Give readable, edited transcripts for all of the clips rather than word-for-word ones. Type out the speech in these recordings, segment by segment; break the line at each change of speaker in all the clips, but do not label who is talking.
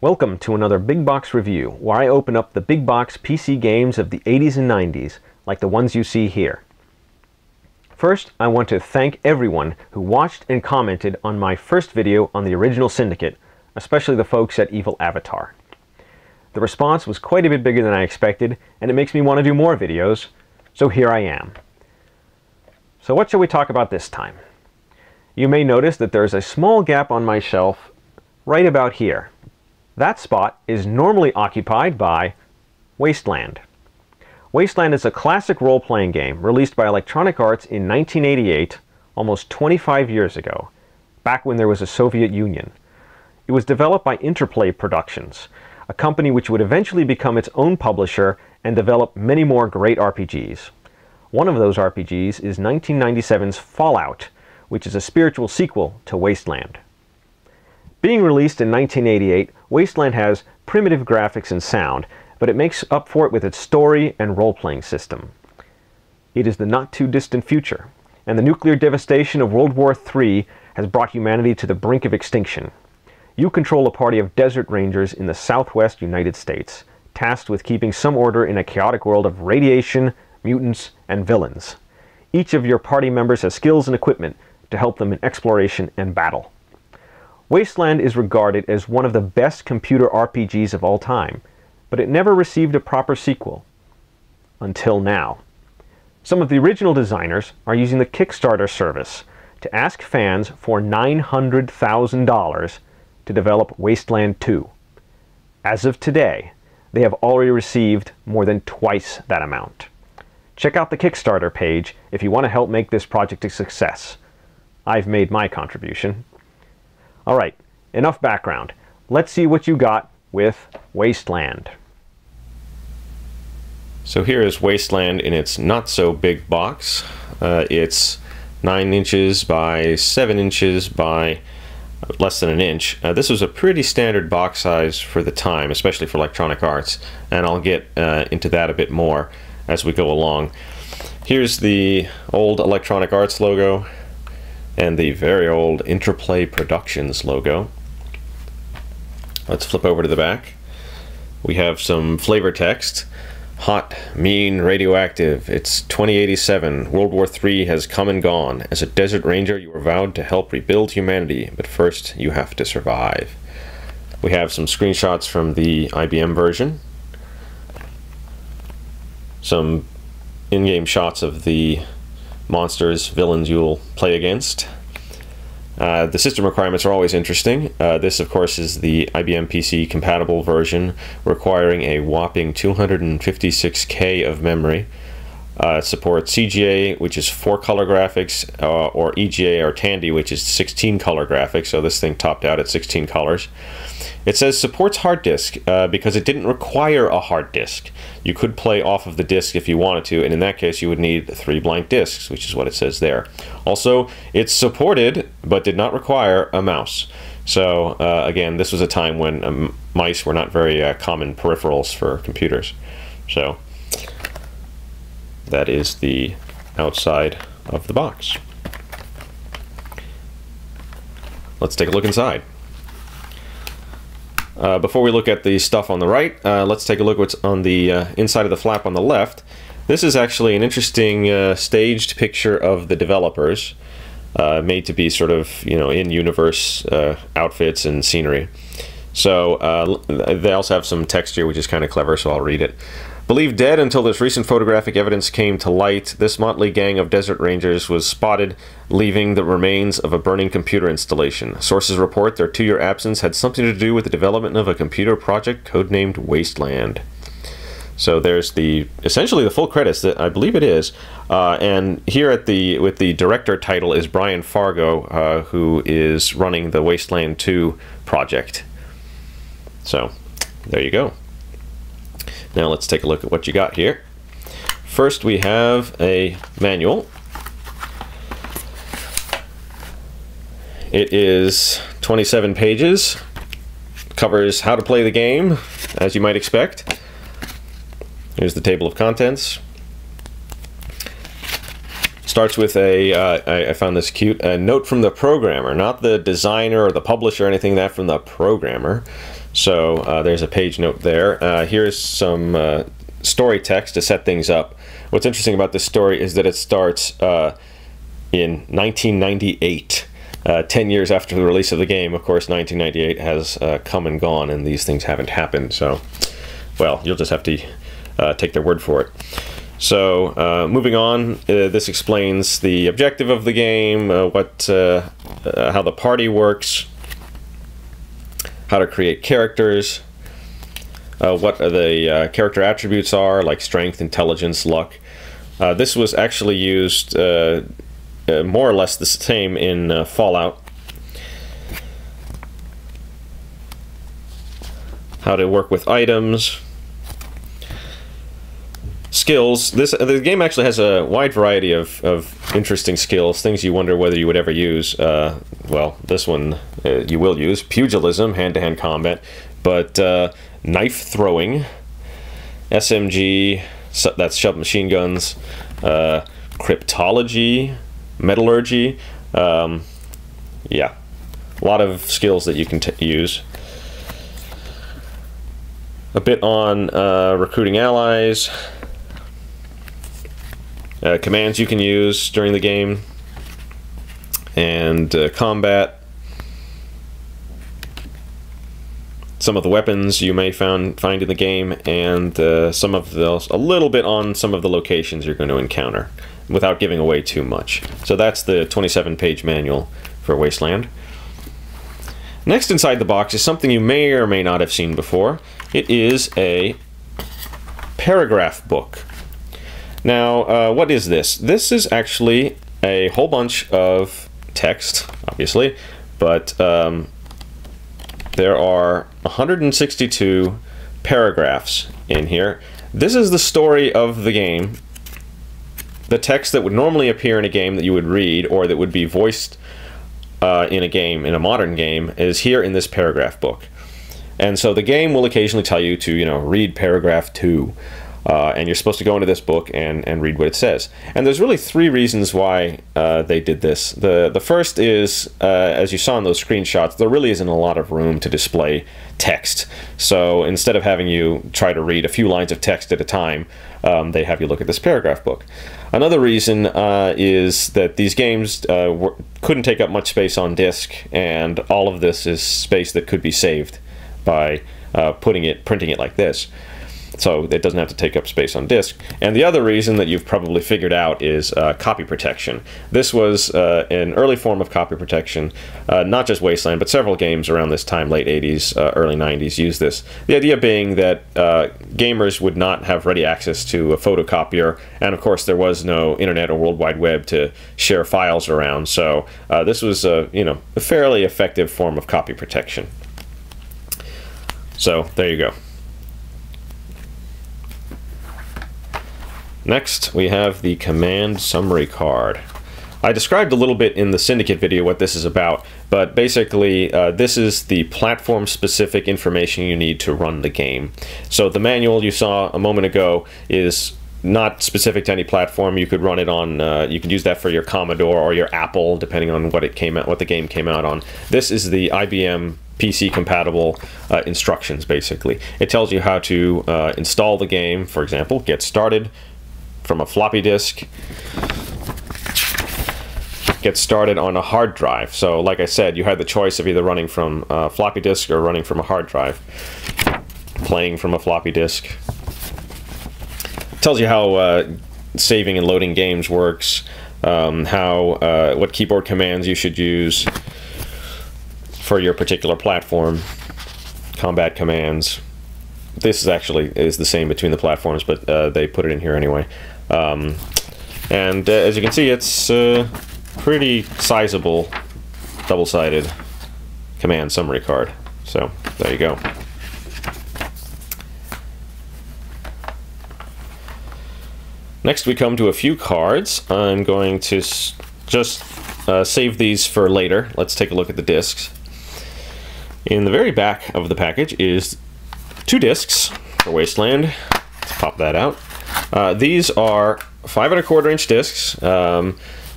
Welcome to another Big Box review, where I open up the big box PC games of the 80s and 90s, like the ones you see here. First, I want to thank everyone who watched and commented on my first video on the original Syndicate, especially the folks at Evil Avatar. The response was quite a bit bigger than I expected, and it makes me want to do more videos, so here I am. So what shall we talk about this time? You may notice that there's a small gap on my shelf right about here. That spot is normally occupied by Wasteland. Wasteland is a classic role-playing game released by Electronic Arts in 1988, almost 25 years ago, back when there was a Soviet Union. It was developed by Interplay Productions, a company which would eventually become its own publisher and develop many more great RPGs. One of those RPGs is 1997's Fallout, which is a spiritual sequel to Wasteland. Being released in 1988, Wasteland has primitive graphics and sound, but it makes up for it with its story and role-playing system. It is the not-too-distant future, and the nuclear devastation of World War III has brought humanity to the brink of extinction. You control a party of desert rangers in the southwest United States, tasked with keeping some order in a chaotic world of radiation, mutants, and villains. Each of your party members has skills and equipment to help them in exploration and battle. Wasteland is regarded as one of the best computer RPGs of all time, but it never received a proper sequel. Until now. Some of the original designers are using the Kickstarter service to ask fans for $900,000 to develop Wasteland 2. As of today, they have already received more than twice that amount. Check out the Kickstarter page if you want to help make this project a success. I've made my contribution. Alright, enough background. Let's see what you got with Wasteland.
So here is Wasteland in its not-so-big box. It's 9 inches by 7 inches by less than an inch. This was a pretty standard box size for the time, especially for Electronic Arts, and I'll get into that a bit more as we go along. Here's the old Electronic Arts logo and the very old Interplay Productions logo. Let's flip over to the back. We have some flavor text. Hot, mean, radioactive. It's 2087. World War III has come and gone. As a desert ranger, you are vowed to help rebuild humanity, but first you have to survive. We have some screenshots from the IBM version. Some in-game shots of the monsters, villains you'll play against. The system requirements are always interesting. This, of course, is the IBM PC compatible version, requiring a whopping 256K of memory. It supports CGA, which is 4-color graphics, or EGA or Tandy, which is 16-color graphics, so this thing topped out at 16 colors. It says supports hard disk because it didn't require a hard disk. You could play off of the disk if you wanted to, and in that case you would need 3 blank disks, which is what it says there. Also, it's supported but did not require a mouse. So again, this was a time when mice were not very common peripherals for computers. So that is the outside of the box. Let's take a look inside. Before we look at the stuff on the right, let's take a look what's on the inside of the flap on the left. This is actually an interesting staged picture of the developers, made to be sort of, you know, in-universe outfits and scenery. So they also have some text here, which is kind of clever, so I'll read it. Believed dead until this recent photographic evidence came to light, this motley gang of desert rangers was spotted leaving the remains of a burning computer installation. Sources report their 2-year absence had something to do with the development of a computer project codenamed Wasteland. So there's essentially the full credits, that I believe it is, and here with the director title is Brian Fargo, who is running the Wasteland 2 project. So there you go. Now let's take a look at what you got here. First we have a manual. It is 27 pages. Covers how to play the game, as you might expect. Here's the table of contents. Starts with I found this cute, a note from the programmer, not the designer or the publisher or anything, that from the programmer. So there's a page note there. Here's some story text to set things up. What's interesting about this story is that it starts in 1998, 10 years after the release of the game. Of course, 1998 has come and gone, and these things haven't happened. So, well, you'll just have to take their word for it. So, moving on, this explains the objective of the game, how the party works, how to create characters, what the character attributes are, like strength, intelligence, luck. This was actually used more or less the same in Fallout. How to work with items. Skills. The game actually has a wide variety of interesting skills, things you wonder whether you would ever use. Well, this one you will use. Pugilism, hand-to-hand combat, but knife throwing, SMG, that's submachine guns, cryptology, metallurgy, yeah, a lot of skills that you can use. A bit on recruiting allies, commands you can use during the game, and combat. Some of the weapons you may find in the game, and some of those, a little bit on some of the locations you're going to encounter, without giving away too much. So that's the 27-page manual for Wasteland. Next inside the box is something you may or may not have seen before. It is a paragraph book. Now, what is this? This is actually a whole bunch of text, obviously, but there are 162 paragraphs in here. This is the story of the game. The text that would normally appear in a game that you would read, or that would be voiced in a game, in a modern game, is here in this paragraph book. And so the game will occasionally tell you to, read paragraph 2. And you're supposed to go into this book and read what it says. And there's really 3 reasons why they did this. The first is, as you saw in those screenshots, there really isn't a lot of room to display text. So instead of having you try to read a few lines of text at a time, they have you look at this paragraph book. Another reason is that these games couldn't take up much space on disk, and all of this is space that could be saved by printing it like this. So it doesn't have to take up space on disk. And the other reason that you've probably figured out is copy protection. This was an early form of copy protection. Not just Wasteland, but several games around this time, late 80s, early 90s, used this. The idea being that gamers would not have ready access to a photocopier, and of course there was no internet or World Wide Web to share files around. So this was a fairly effective form of copy protection. So there you go. Next, we have the command summary card. I described a little bit in the Syndicate video what this is about, but basically this is the platform-specific information you need to run the game. So the manual you saw a moment ago is not specific to any platform. You could run it on, you could use that for your Commodore or your Apple, depending on what the game came out on. This is the IBM PC compatible instructions, basically. It tells you how to install the game, for example, get started from a floppy disk, get started on a hard drive. So like I said, you had the choice of either running from a floppy disk or running from a hard drive. Playing from a floppy disk. It tells you how saving and loading games works, what keyboard commands you should use for your particular platform, combat commands. This is the same between the platforms, but they put it in here anyway. And as you can see, it's pretty sizable double-sided command summary card. So there you go. Next we come to a few cards. I'm going to just save these for later. Let's take a look at the discs. In the very back of the package is 2 discs for Wasteland. Let's pop that out. These are 5 1/4 inch discs.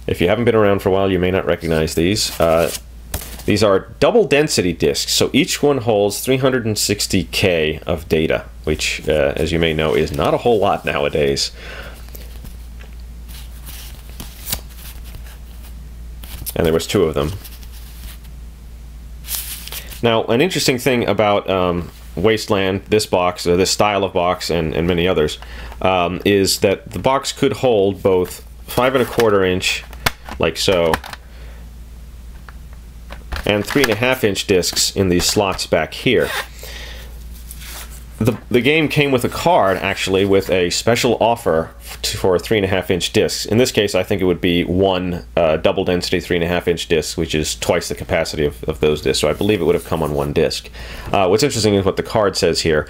If you haven't been around for a while, you may not recognize these. These are double density discs, so each one holds 360K of data, which, as you may know, is not a whole lot nowadays. And there was 2 of them. Now, an interesting thing about Wasteland, this box, this style of box, and many others, is that the box could hold both 5 1/4 inch, like so, and 3 1/2 inch discs in these slots back here. The game came with a card, actually, with a special offer for 3 1/2 inch discs. In this case, I think it would be one double density 3 1/2 inch disc, which is twice the capacity of those discs. So I believe it would have come on one disc. What's interesting is what the card says here.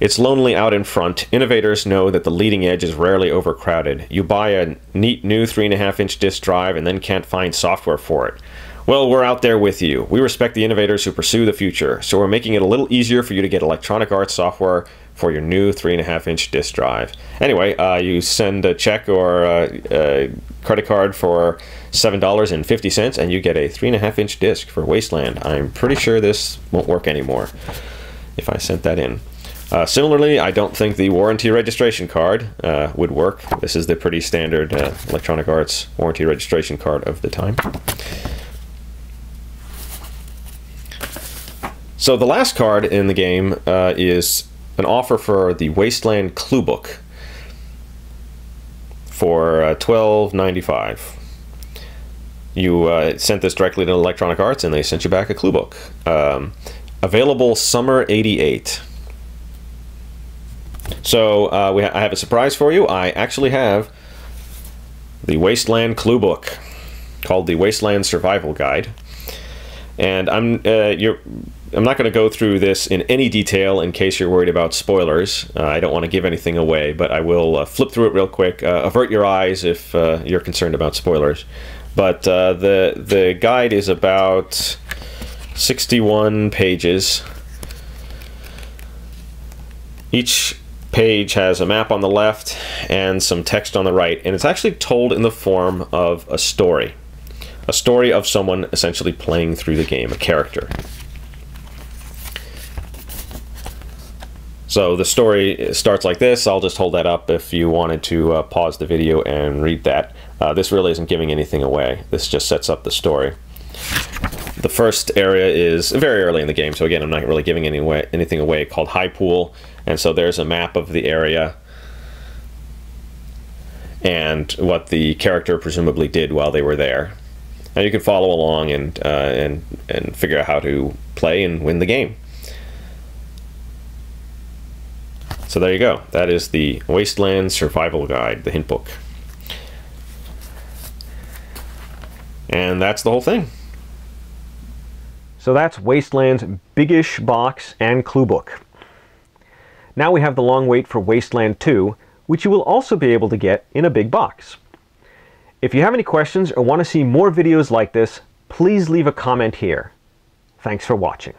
It's lonely out in front. Innovators know that the leading edge is rarely overcrowded. You buy a neat new 3 1/2 inch disc drive and then can't find software for it. Well, we're out there with you. We respect the innovators who pursue the future, so we're making it a little easier for you to get Electronic Arts software for your new 3 1/2 inch disc drive. Anyway, you send a check or a credit card for $7.50 and you get a 3 1/2 inch disc for Wasteland. I'm pretty sure this won't work anymore if I sent that in. Similarly, I don't think the warranty registration card would work. This is the pretty standard Electronic Arts warranty registration card of the time. So the last card in the game is an offer for the Wasteland Cluebook for $12.95. You sent this directly to Electronic Arts and they sent you back a Cluebook. Available summer '88. So I have a surprise for you. I actually have the Wasteland Cluebook called the Wasteland Survival Guide. And I'm not going to go through this in any detail in case you're worried about spoilers. I don't want to give anything away, but I will flip through it real quick. Avert your eyes if you're concerned about spoilers. But the guide is about 61 pages. Each page has a map on the left and some text on the right, and it's actually told in the form of a story. A story of someone essentially playing through the game, a character. So the story starts like this. I'll just hold that up if you wanted to pause the video and read that. This really isn't giving anything away. This just sets up the story. The first area is very early in the game, so again, I'm not really giving anything away, called High Pool. And so there's a map of the area and what the character presumably did while they were there. Now you can follow along and figure out how to play and win the game. So there you go. That is the Wasteland Survival Guide, the hint book. And that's the whole thing.
So that's Wasteland's biggish box and clue book. Now we have the long wait for Wasteland 2, which you will also be able to get in a big box. If you have any questions or want to see more videos like this, please leave a comment here. Thanks for watching.